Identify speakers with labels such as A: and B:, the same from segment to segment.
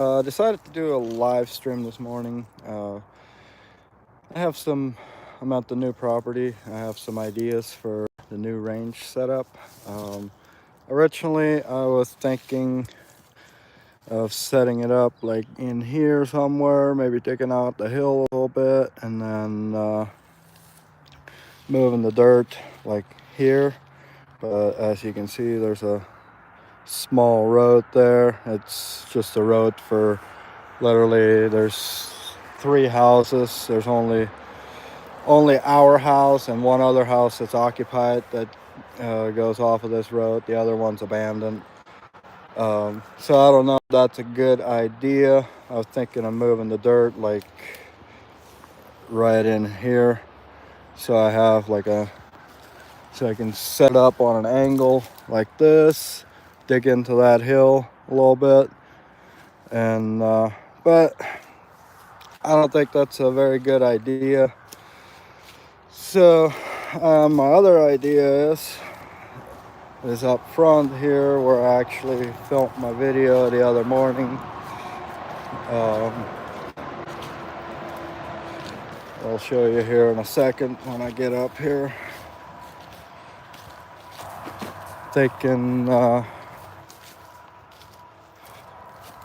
A: Decided to do a live stream this morning. I have some, I'm at the new property. I have some ideas for the new range setup. Um, Originally, I was thinking of setting it up like in here somewhere, maybe taking out the hill a little bit and then moving the dirt like here. But as you can see, there's a small road there. It's just a road for literally, there's 3 houses. There's only our house and one other house that's occupied that goes off of this road. The other one's abandoned. So I don't know if that's a good idea. I was thinking of moving the dirt like right in here, so I have so I can set up on an angle like this, dig into that hill a little bit, and but I don't think that's a very good idea. So my other idea is up front here where I actually filmed my video the other morning. I'll show you here in a second when I get up here. Thinking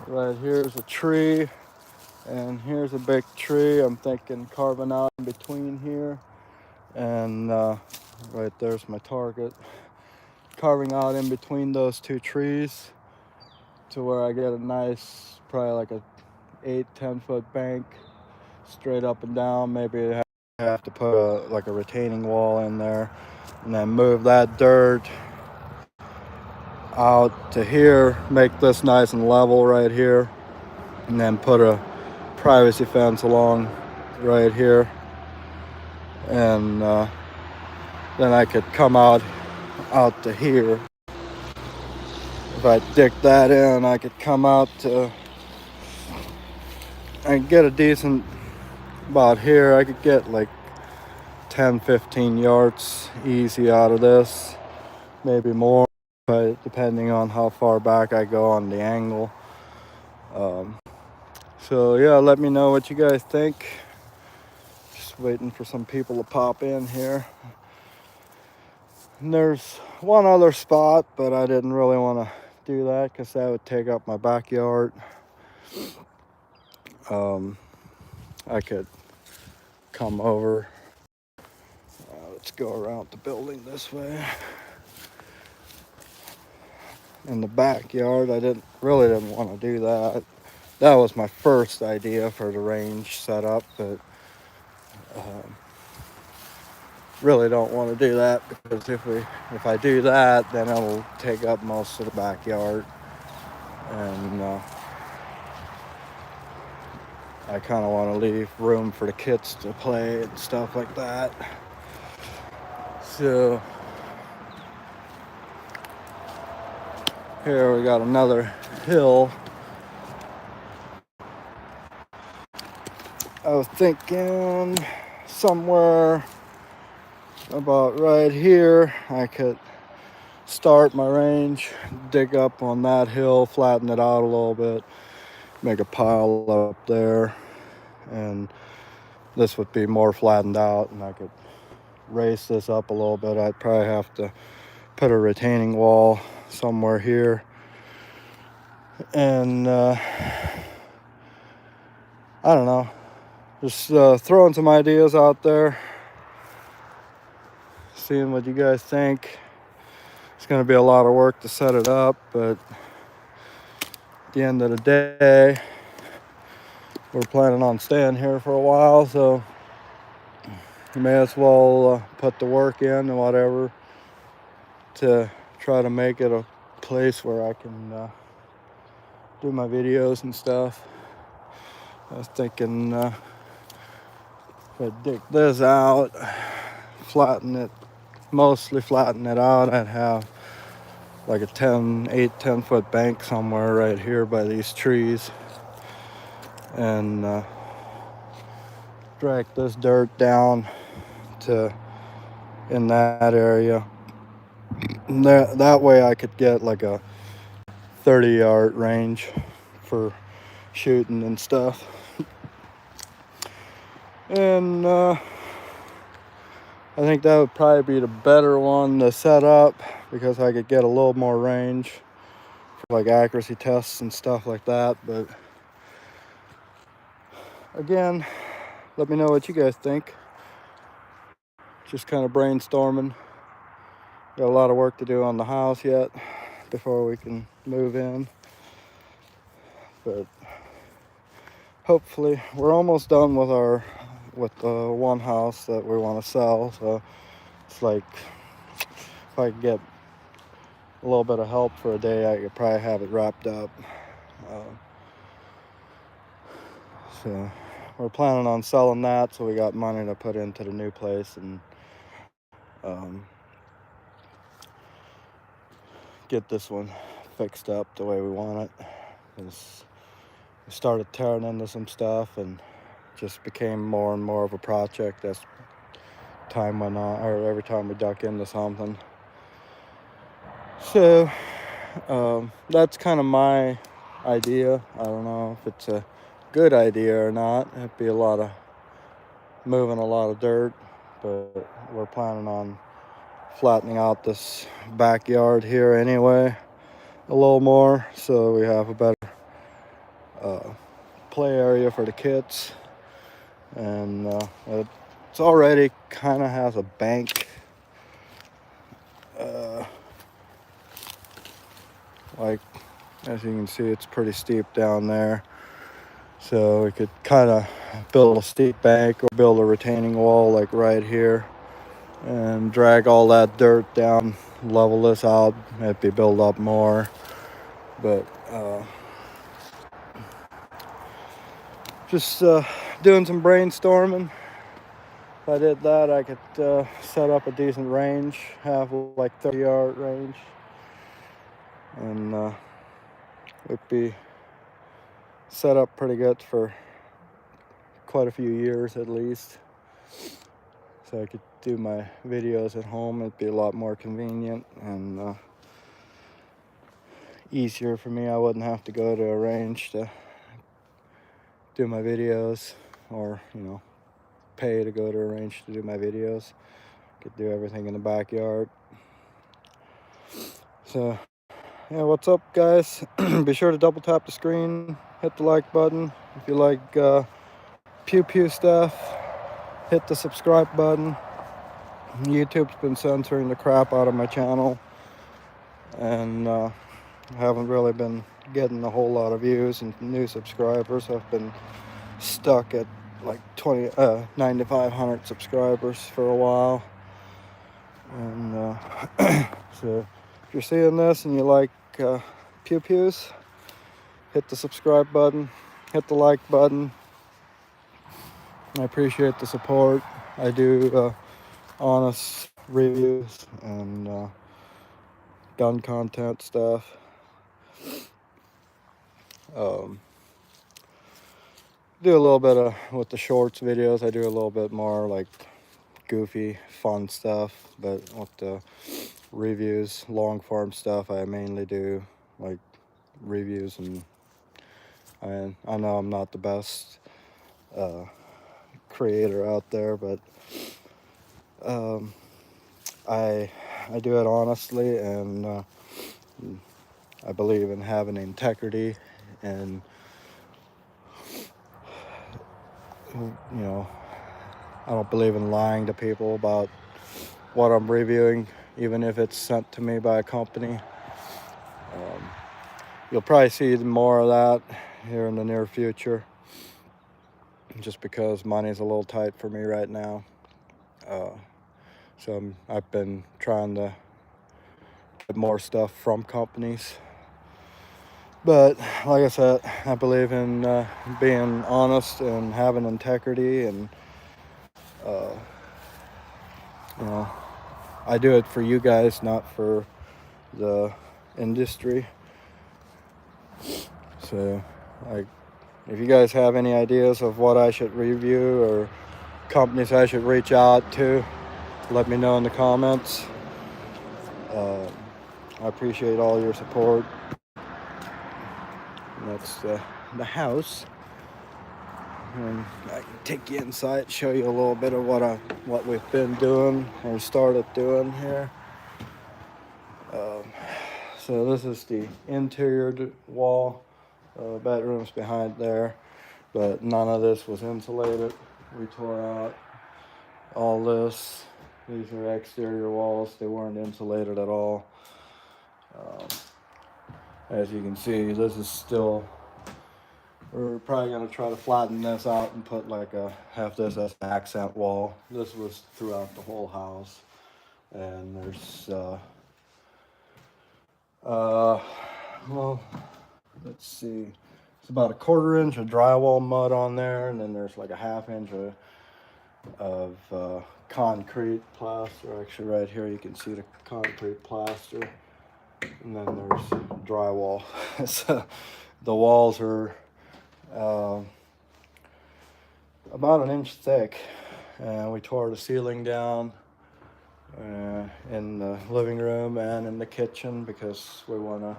A: right here's a tree and here's a big tree. I'm thinking carving out in between here, and right there's my target. Carving out in between those two trees to where I get a nice, probably like a 8-10 foot bank straight up and down. Maybe I have to put like a retaining wall in there, and then move that dirt out to here, make this nice and level right here, and then put a privacy fence along right here, and then I could come out to here. If I dig that in, I could come out to, I could get a decent, about here, I could get like 10-15 yards easy out of this, maybe more, but depending on how far back I go on the angle. So yeah, let me know what you guys think. Just waiting for some people to pop in here. And there's one other spot, but I didn't really want to do that because that would take up my backyard. I could come over. Let's go around the building this way. In the backyard, I really didn't want to do that. That was my first idea for the range setup, but really don't want to do that because if I do that, then it'll take up most of the backyard, and I kind of want to leave room for the kids to play and stuff like that. So here we got another hill. I was thinking somewhere about right here I could start my range, dig up on that hill, flatten it out a little bit, make a pile up there, and this would be more flattened out, and I could raise this up a little bit. I'd probably have to put a retaining wall somewhere here, and I don't know, just throwing some ideas out there, seeing what you guys think. It's going to be a lot of work to set it up, but at the end of the day, we're planning on staying here for a while, so you may as well put the work in and whatever to try to make it a place where I can do my videos and stuff. I was thinking if I dig this out, mostly flatten it out, I'd have like a 10 foot bank somewhere right here by these trees, and drag this dirt down to in that area. And that way I could get like a 30-yard range for shooting and stuff. And I think that would probably be the better one to set up, because I could get a little more range for like accuracy tests and stuff like that. But again, let me know what you guys think. Just kind of brainstorming. Got a lot of work to do on the house yet before we can move in. But hopefully we're almost done with the one house that we want to sell. So it's like, if I could get a little bit of help for a day, I could probably have it wrapped up. So we're planning on selling that, so we got money to put into the new place and get this one fixed up the way we want it. We started tearing into some stuff and just became more and more of a project as time went on, or every time we duck into something. So that's kind of my idea. I don't know if it's a good idea or not. It'd be a lot of moving a lot of dirt, but we're planning on flattening out this backyard here anyway a little more, so we have a better play area for the kids. And it's already kind of has a bank, like as you can see, it's pretty steep down there, so we could kind of build a steep bank or build a retaining wall like right here and drag all that dirt down, level this out, maybe build up more. But just doing some brainstorming. If I did that, I could set up a decent range, have like 30-yard range, and it'd be set up pretty good for quite a few years at least. So I could do my videos at home. It'd be a lot more convenient and easier for me. I wouldn't have to go to a range to do my videos, or pay to go to a range to do my videos. Could do everything in the backyard. So yeah, what's up, guys? Be sure to double tap the screen, hit the like button. If you like pew pew stuff, hit the subscribe button. YouTube's been censoring the crap out of my channel, and I haven't really been getting a whole lot of views and new subscribers. I've been stuck at like 9,500 subscribers for a while. And so if you're seeing this and you like pew pews, hit the subscribe button, hit the like button. I appreciate the support. I do honest reviews and gun content stuff. Do a little bit of, with the shorts videos, I do a little bit more like goofy, fun stuff. But with the reviews, long form stuff, I mainly do like reviews. And I know I'm not the best creator out there, but I do it honestly, and I believe in having integrity, and I don't believe in lying to people about what I'm reviewing, even if it's sent to me by a company. You'll probably see more of that here in the near future, just because money's a little tight for me right now. So I've been trying to get more stuff from companies. But like I said, I believe in being honest and having integrity, and I do it for you guys, not for the industry. So if you guys have any ideas of what I should review or companies I should reach out to, let me know in the comments. I appreciate all your support. And that's the house. And I can take you inside, show you a little bit of what we've been doing or started doing here. So this is the interior wall. Bedroom's behind there, but none of this was insulated. We tore out all this. These are exterior walls. They weren't insulated at all. As you can see, this is still, we're probably gonna try to flatten this out and put have this as an accent wall. This was throughout the whole house. And there's, well, let's see. It's about a 1/4 inch of drywall mud on there, and then there's like a 1/2 inch of concrete plaster. Actually, right here you can see the concrete plaster, and then there's drywall. So the walls are about 1 inch thick, and we tore the ceiling down in the living room and in the kitchen because we want to.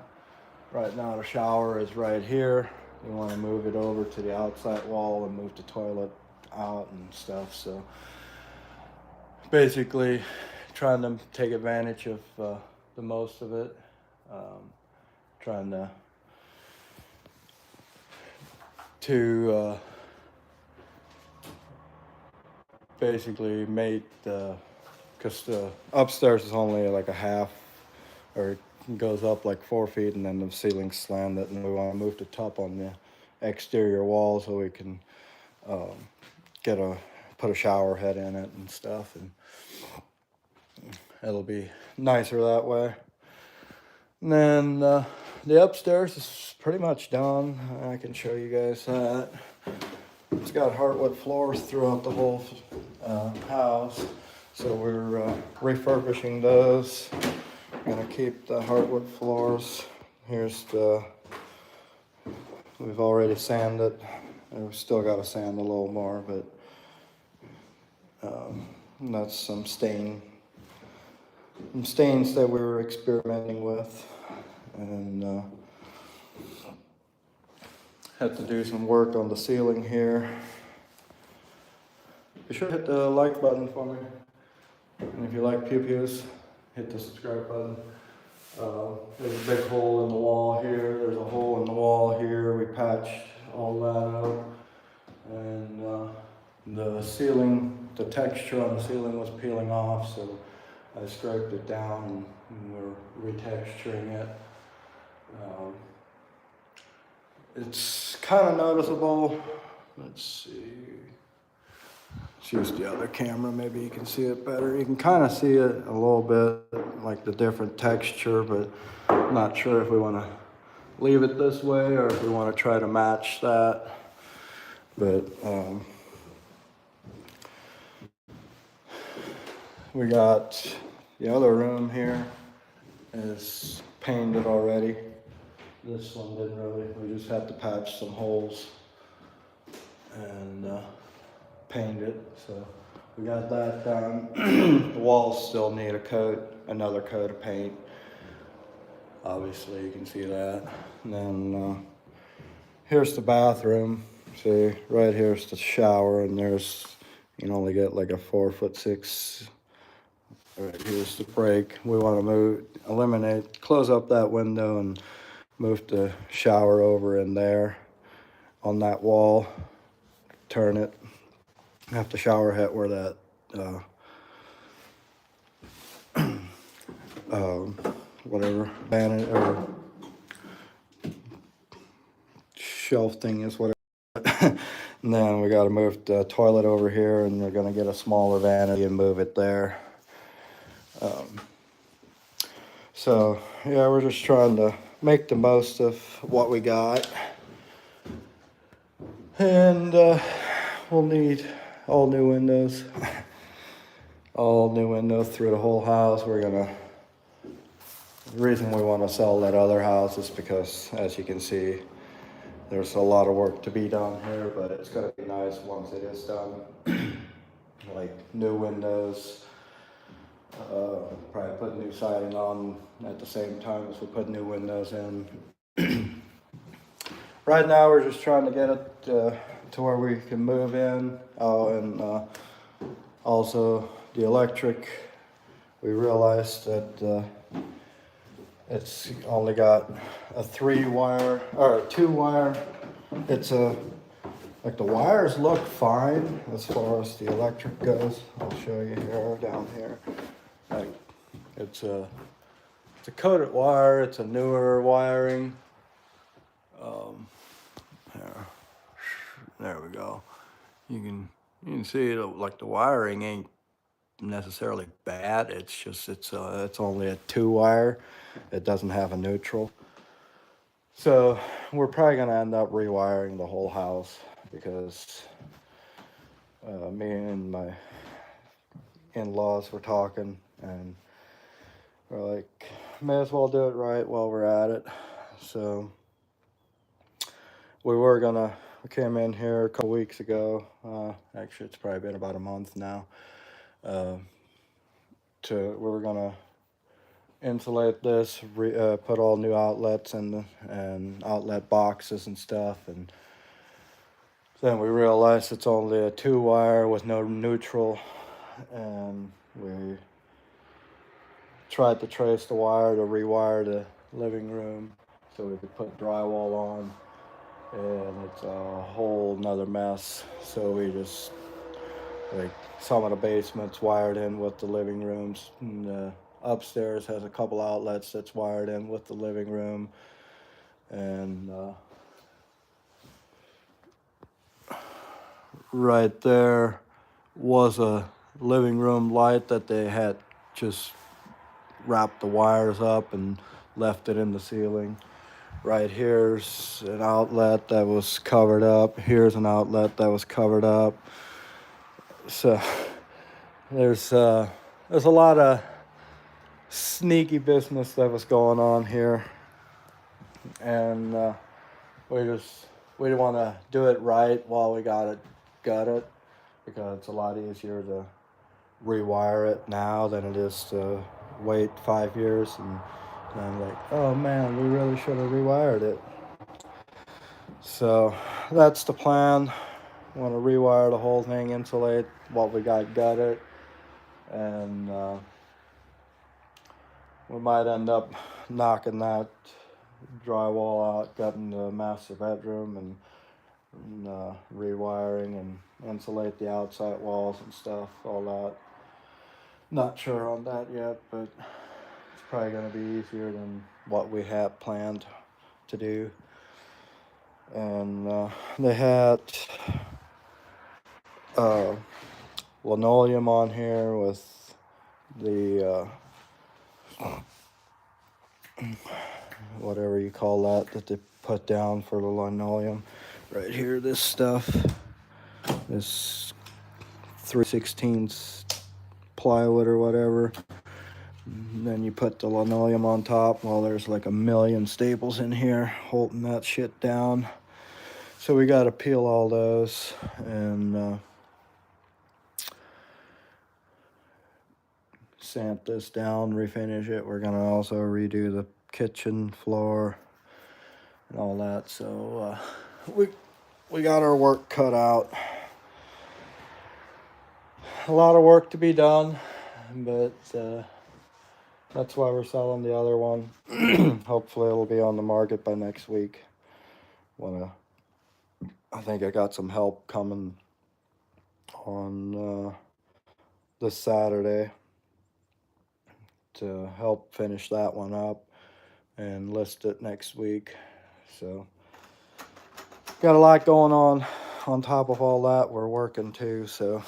A: Right now the shower is right here. We want to move it over to the outside wall and move the toilet out and stuff. So basically trying to take advantage of the most of it. Trying to basically make because the upstairs is only like a half, or it goes up like 4 feet, and then the ceiling's slanted, and we want to move the top on the exterior wall so we can put a shower head in it and stuff, and it'll be nicer that way. And then the upstairs is pretty much done. I can show you guys that. It's got hardwood floors throughout the whole house, so we're refurbishing those. Gonna keep the hardwood floors. We've already sanded. We've still got to sand a little more, but that's some stains that we were experimenting with, and had to do some work on the ceiling here. Be sure to hit the like button for me, and if you like pew-pews, hit the subscribe button. There's a big hole in the wall here. There's a hole in the wall here. We patched all that up. And the ceiling, the texture on the ceiling was peeling off, so I scraped it down and we're retexturing it. It's kind of noticeable. Let's see. Let's use the other camera, maybe you can see it better. You can kind of see it a little bit, like the different texture, but I'm not sure if we want to leave it this way or if we want to try to match that. But we got the other room here is painted already. This one didn't really, we just had to patch some holes and paint it, so we got that done. The walls still need another coat of paint. Obviously you can see that. And then here's the bathroom. See, right here's the shower, and you can only get like a 4'6". Right here's the break. We want to close up that window and move the shower over in there on that wall. Turn it. Have the shower head where that whatever vanity or shelf thing is, whatever. And then we got to move the toilet over here, and we're going to get a smaller vanity and move it there. So yeah, we're just trying to make the most of what we got, and we'll need all new windows. All new windows through the whole house. The reason we want to sell that other house is because, as you can see, there's a lot of work to be done here, but it's going to be nice once it is done. Like new windows, probably put new siding on at the same time as we put new windows in. right now we're just trying to get it to where we can move in. Oh, and also the electric. We realized that it's only got a 3-wire or a 2-wire. It's like the wires look fine as far as the electric goes. I'll show you here, down here. Like it's a coated wire. It's a newer wiring. There we go. You can see it, like the wiring ain't necessarily bad. It's just it's only a 2-wire. It doesn't have a neutral. So we're probably gonna end up rewiring the whole house because me and my in-laws were talking, and we're like, may as well do it right while we're at it. So we came in here a couple weeks ago. Actually, it's probably been about a month now. We were gonna insulate this, put all new outlets and outlet boxes and stuff, and then we realized it's only a 2-wire with no neutral, and we tried to trace the wire to rewire the living room so we could put drywall on, and it's a whole nother mess. So we just, like, some of the basement's wired in with the living rooms, and upstairs has a couple outlets that's wired in with the living room, and right there was a living room light that they had just wrapped the wires up and left it in the ceiling. Right here's an outlet that was covered up. Here's an outlet that was covered up. So there's a lot of sneaky business that was going on here, and we didn't want to do it right while we got it gutted, because it's a lot easier to rewire it now than it is to wait 5 years. And I'm like, oh man, we really should have rewired it. So that's the plan. Want to rewire the whole thing, insulate what we got gutted, and we might end up knocking that drywall out, gutting the master bedroom, and rewiring and insulate the outside walls and stuff, all that. Not sure on that yet, but it's probably going to be easier than what we had planned to do. And they had linoleum on here with the whatever you call that they put down for the linoleum. Right here, this stuff, this 3/16 plywood or whatever. And then you put the linoleum on top. Well, there's like a million staples in here holding that shit down. So we got to peel all those and sand this down, refinish it. We're gonna also redo the kitchen floor and all that. So we got our work cut out. A lot of work to be done, but that's why we're selling the other one. Hopefully it'll be on the market by next week. I think I got some help coming on this Saturday to help finish that one up and list it next week. So got a lot going on. On top of all that, we're working too, so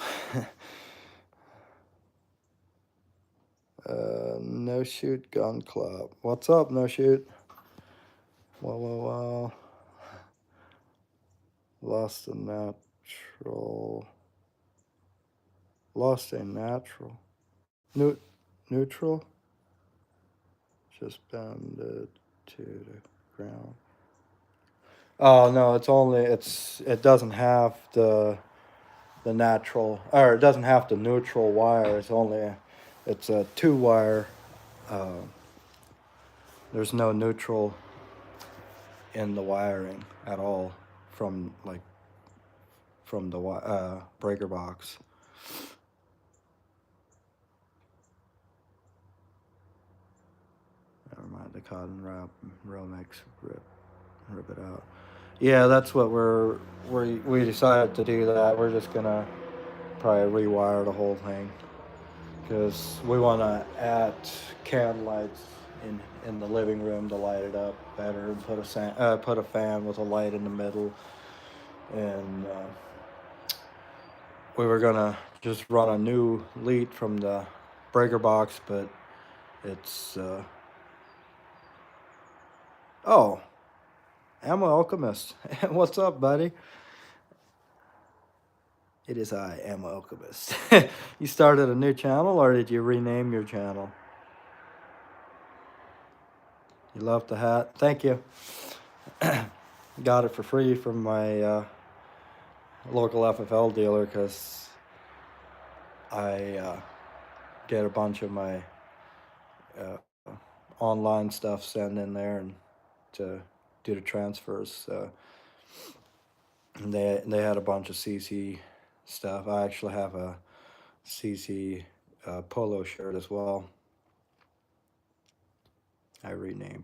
A: No Shoot Gun Club. What's up, No Shoot? Well. Lost a natural. Neutral. Just bended to the ground. Oh no, it doesn't have the natural, or it doesn't have the neutral wire. It's a 2-wire. There's no neutral in the wiring. at all from the breaker box. Never mind the cotton wrap, Romex, rip it out. Yeah, that's what we decided to do that. We're just gonna probably rewire the whole thing because we want to add candle lights in the living room to light it up better, and put a fan with a light in the middle, and we were gonna just run a new lead from the breaker box, but it's oh, Ammo Alchemist. What's up, buddy? It is I, Ammo Alchemist. You started a new channel, or did you rename your channel? You love the hat. Thank you. Got it for free from my local FFL dealer because I get a bunch of my online stuff sent in there and to do the transfers. And they had a bunch of CC stuff. I actually have a CC polo shirt as well. I renamed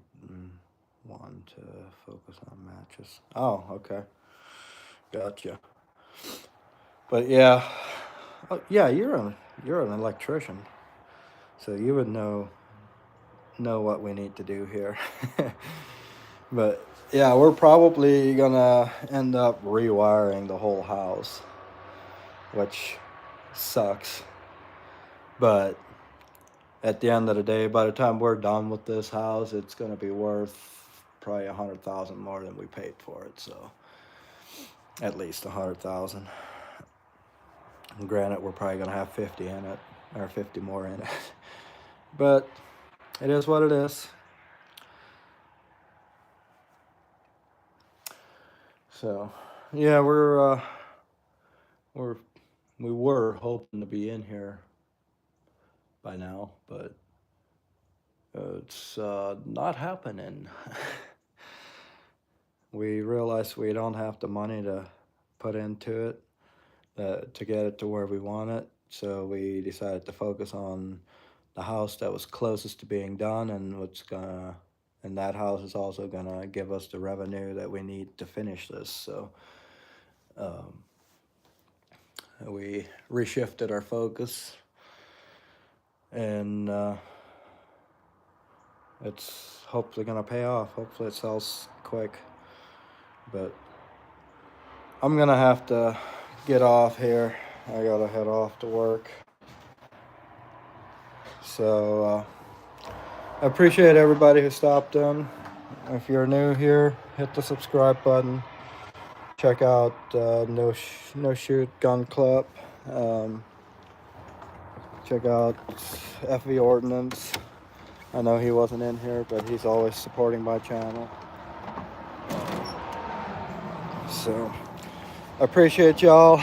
A: one to focus on matches. Oh, okay. Gotcha. But yeah, oh, yeah, you're an electrician, so you would know what we need to do here. But yeah, we're probably gonna end up rewiring the whole house, which sucks. But at the end of the day, by the time we're done with this house, it's gonna be worth probably $100,000 more than we paid for it. So at least $100,000. Granted, we're probably gonna have 50 in it, or 50 more in it. But it is what it is. So yeah, we were hoping to be in here by now, but it's not happening. We realized we don't have the money to put into it to get it to where we want it, so we decided to focus on the house that was closest to being done, and that house is also gonna give us the revenue that we need to finish this. So we reshifted our focus, and it's hopefully gonna pay off. Hopefully it sells quick. But I'm gonna have to get off here. I gotta head off to work. So I appreciate everybody who stopped in. If you're new here, hit the subscribe button. Check out No Shoot Gun Club. Check out FV Ordnance. I know he wasn't in here, but he's always supporting my channel. So I appreciate y'all.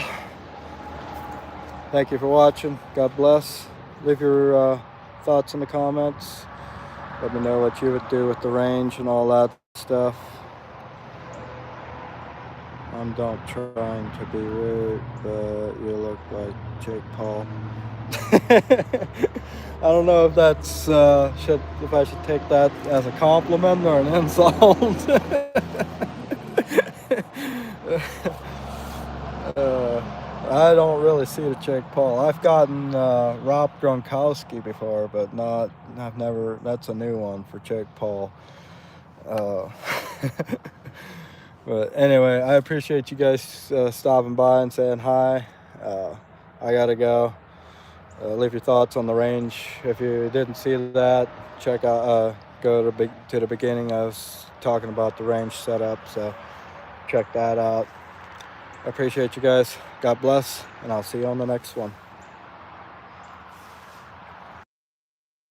A: Thank you for watching. God bless. Leave your thoughts in the comments. Let me know what you would do with the range and all that stuff. I'm not trying to be rude, but you look like Jake Paul. I don't know if that's if I should take that as a compliment or an insult. I don't really see the Jake Paul. I've gotten Rob Gronkowski before, but I've never. That's a new one for Jake Paul. But anyway, I appreciate you guys stopping by and saying hi. I gotta go. Leave your thoughts on the range. If you didn't see that, check out. Go to the beginning. I was talking about the range setup, so check that out. I appreciate you guys. God bless, and I'll see you on the next one.